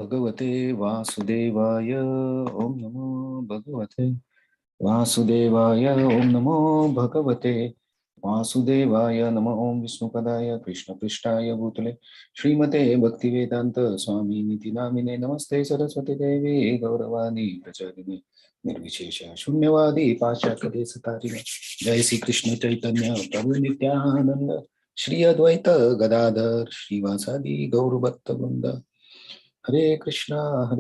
Bhagavate Vasudevaya. Om Namo Bhagavate Vasudevaya. Om Namo Bhagavate Vasudevaya. Namo Om Vishnupadaya Krishna Prishtaya Bhutale Srimate Bhaktivedanta Swami Niti Namine Namaste Saraswati Devi Gauravani Pracharine Nirvishesha Shunyavadi Pachakade Satarine Jai Sri Krishna Chaitanya Prabhu Nityananda Shri Advaita Gadadhar Srivasadi Gaurabhakta Vrinda Hare Krishna,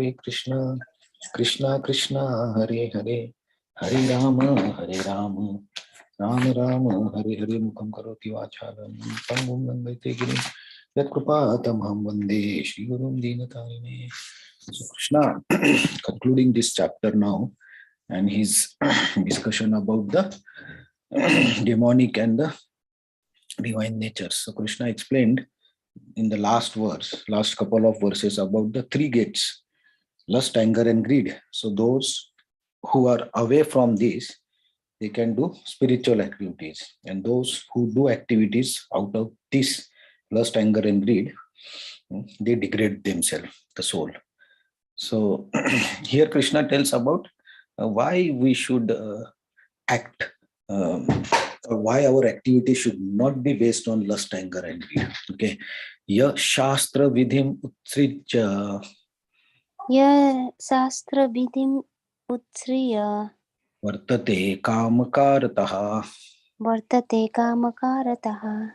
Krishna Krishna, Hare Hare, Hare Rama, Rama Rama, Hare Hare Mukham Karoti Vacharam, Pangum Nandite Girim, Yat Kripa Tamham Vande, Shri Gurum Dinatarine. So Krishna, concluding this chapter now, and his discussion about the demonic and the divine nature. So Krishna explained in the last couple of verses about the three gates: lust, anger, and greed. So those who are away from this, they can do spiritual activities, and those who do activities out of this lust, anger, and greed, they degrade themselves, the soul. So here Krishna tells about why we should act, why our activity should not be based on lust, anger, and greed. Okay, ya shastra vidhim utsrija. Ya Shastra Vidhim Utsriya Vartate kamakaratāh Vartate Kamakarataha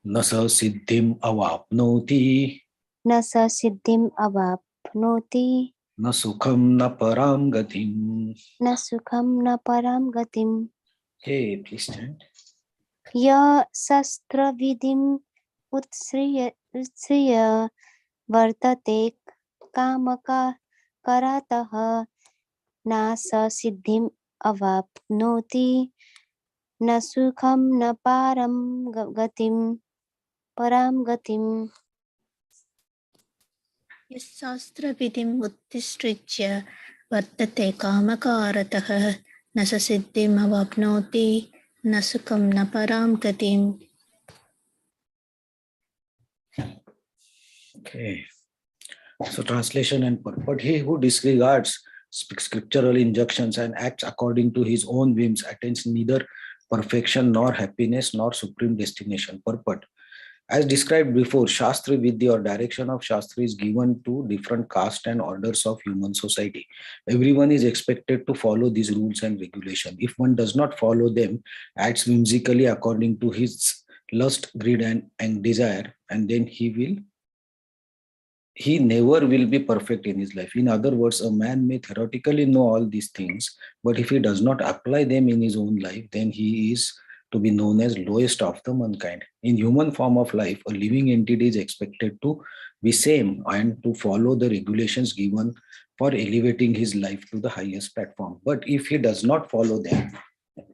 nasa siddhim avapnoti Nasa Siddhim Avapnoti na sukham na param gatim. Na Sukham Na Param Gatim. Hey, please stand. Ya Shastra Vidhim Utsriya Vartate Kamaka Karataha Nasa Siddhim Avapnoti Na Sukham Na Param Gatim. Yasastra vidim uttistrijya vartate kamakaratah nasasiddhim avapnoti nasukam na param gatim. Okay. So translation and purport. He who disregards scriptural injunctions and acts according to his own whims attains neither perfection nor happiness nor supreme destination. Purport. As described before, Shastra Vidya or direction of Shastra is given to different castes and orders of human society. Everyone is expected to follow these rules and regulations. If one does not follow them, acts whimsically according to his lust, greed, and desire, and then he never will be perfect in his life. In other words, a man may theoretically know all these things, but if he does not apply them in his own life, then he is to be known as lowest of the mankind. In human form of life, a living entity is expected to be same and to follow the regulations given for elevating his life to the highest platform. But if he does not follow them,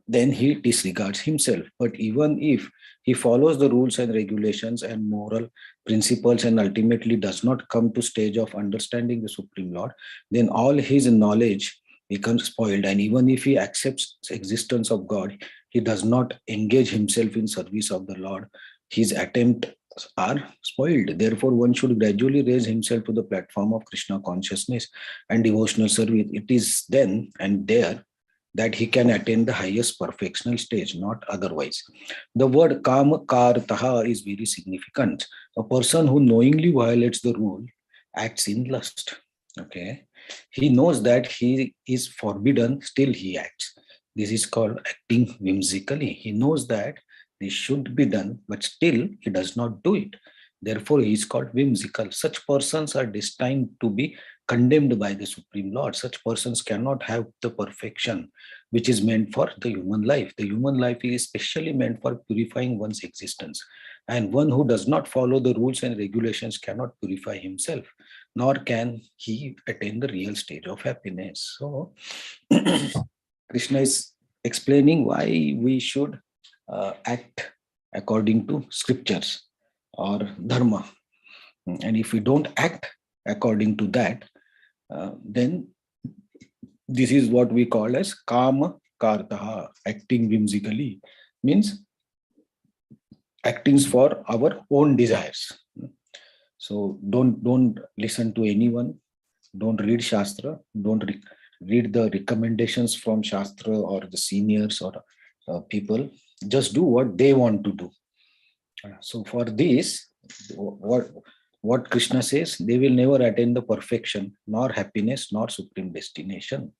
then he disregards himself. But even if he follows the rules and regulations and moral principles and ultimately does not come to stage of understanding the Supreme Lord, then all his knowledge becomes spoiled. And even if he accepts the existence of God, he does not engage himself in service of the Lord. His attempts are spoiled. Therefore, one should gradually raise himself to the platform of Krishna consciousness and devotional service. It is then and there that he can attain the highest perfectional stage, not otherwise. The word kamakartaha is very significant. A person who knowingly violates the rule acts in lust. Okay, he knows that he is forbidden, still he acts. This is called acting whimsically. He knows that this should be done, but still he does not do it. Therefore, he is called whimsical. Such persons are destined to be condemned by the Supreme Lord. Such persons cannot have the perfection which is meant for the human life. The human life is specially meant for purifying one's existence. And one who does not follow the rules and regulations cannot purify himself, nor can he attain the real stage of happiness. So, Krishna is explaining why we should act according to scriptures or dharma. And if we don't act according to that, then this is what we call as kama kartaha, acting whimsically, means acting for our own desires. So don't listen to anyone. Don't read Shastra. Don't read the recommendations from Shastra or the seniors or people. Just do what they want to do. So for this, what what Krishna says, they will never attain the perfection, nor happiness, nor supreme destination.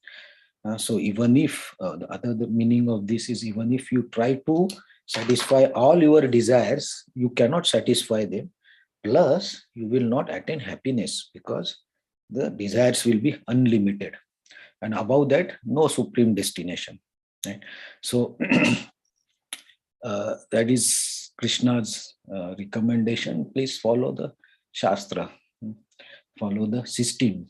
So even if the meaning of this is, even if you try to satisfy all your desires, you cannot satisfy them. Plus, you will not attain happiness because the desires will be unlimited, and above that, no supreme destination. Right? So that is Krishna's recommendation. Please follow the Shastra, follow the system.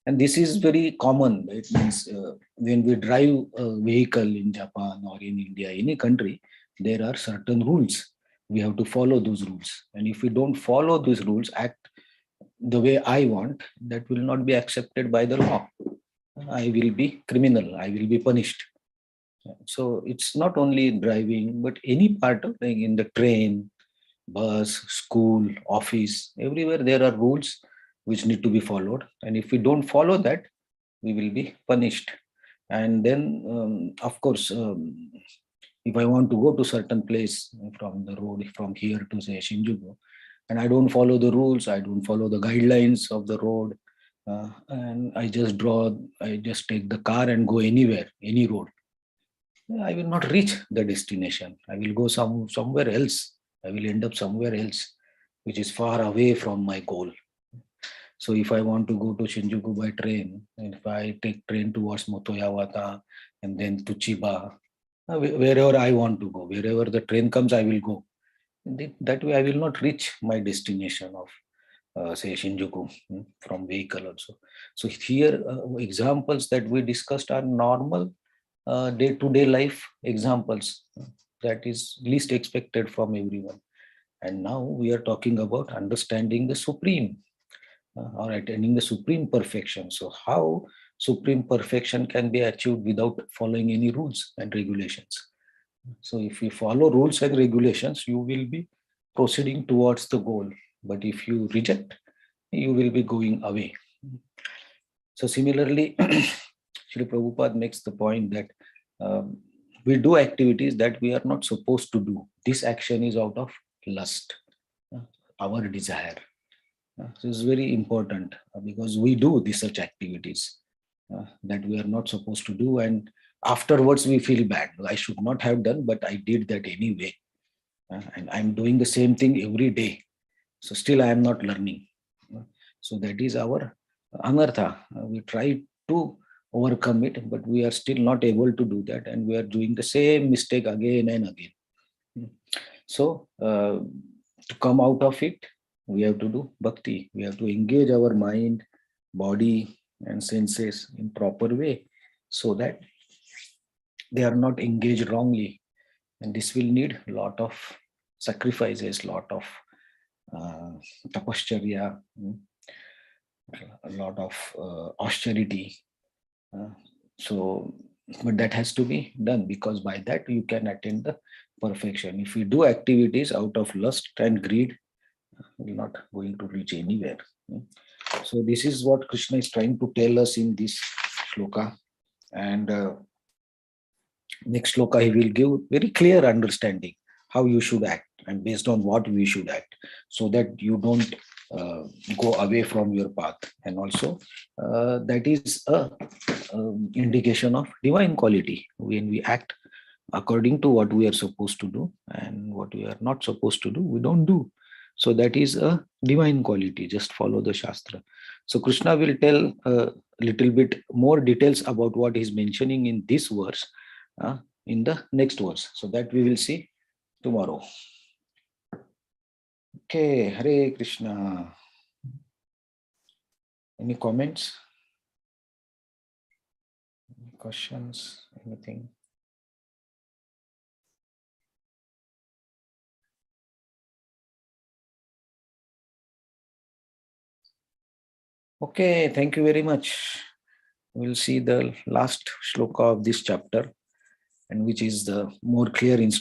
And this is very common. It means when we drive a vehicle in Japan or in India, any country, there are certain rules. We have to follow those rules. And if we don't follow those rules, act the way I want, that will not be accepted by the law. I will be criminal. I will be punished. So it's not only driving, but any part of, like in the train, bus, school, office, everywhere there are rules which need to be followed. And if we don't follow that, we will be punished. And then, of course, if I want to go to certain place from the road, from here to say Shinjuku, and I don't follow the rules, I don't follow the guidelines of the road, and I just take the car and go anywhere, any road, I will not reach the destination. I will go somewhere else. I will end up somewhere else, which is far away from my goal. So if I want to go to Shinjuku by train, and if I take train towards Motoyawata and then to Chiba, wherever I want to go, wherever the train comes, I will go. That way I will not reach my destination of say Shinjuku from vehicle also. So here examples that we discussed are normal day-to-day life examples that is least expected from everyone. And now we are talking about understanding the supreme or attaining the supreme perfection. So how supreme perfection can be achieved without following any rules and regulations? So if you follow rules and regulations, you will be proceeding towards the goal. But if you reject, you will be going away. So similarly, Srila Prabhupada makes the point that we do activities that we are not supposed to do. This action is out of lust, our desire. So it's very important because we do these such activities that we are not supposed to do, and afterwards we feel bad. I should not have done, but I did that anyway, and I'm doing the same thing every day. So still I am not learning. So that is our anartha. We try to overcome it, but we are still not able to do that, and we are doing the same mistake again and again. So to come out of it, we have to do bhakti. We have to engage our mind, body, and senses in proper way, so that they are not engaged wrongly. And this will need a lot of sacrifices, lot of tapascharya, a lot of austerity. So, but that has to be done, because by that you can attain the perfection. If we do activities out of lust and greed, we're not going to reach anywhere. So this is what Krishna is trying to tell us in this shloka. And next shloka, he will give very clear understanding how you should act and based on what we should act, so that you don't go away from your path. And also that is a indication of divine quality. When we act according to what we are supposed to do, and what we are not supposed to do, we don't do. So that is a divine quality. Just follow the Shastra. So Krishna will tell a little bit more details about what he's mentioning in this verse in the next verse. So that we will see tomorrow. Okay, Hare Krishna. Any comments? Any questions? Anything? Okay, thank you very much. We'll see the last shloka of this chapter, and which is the more clear instruction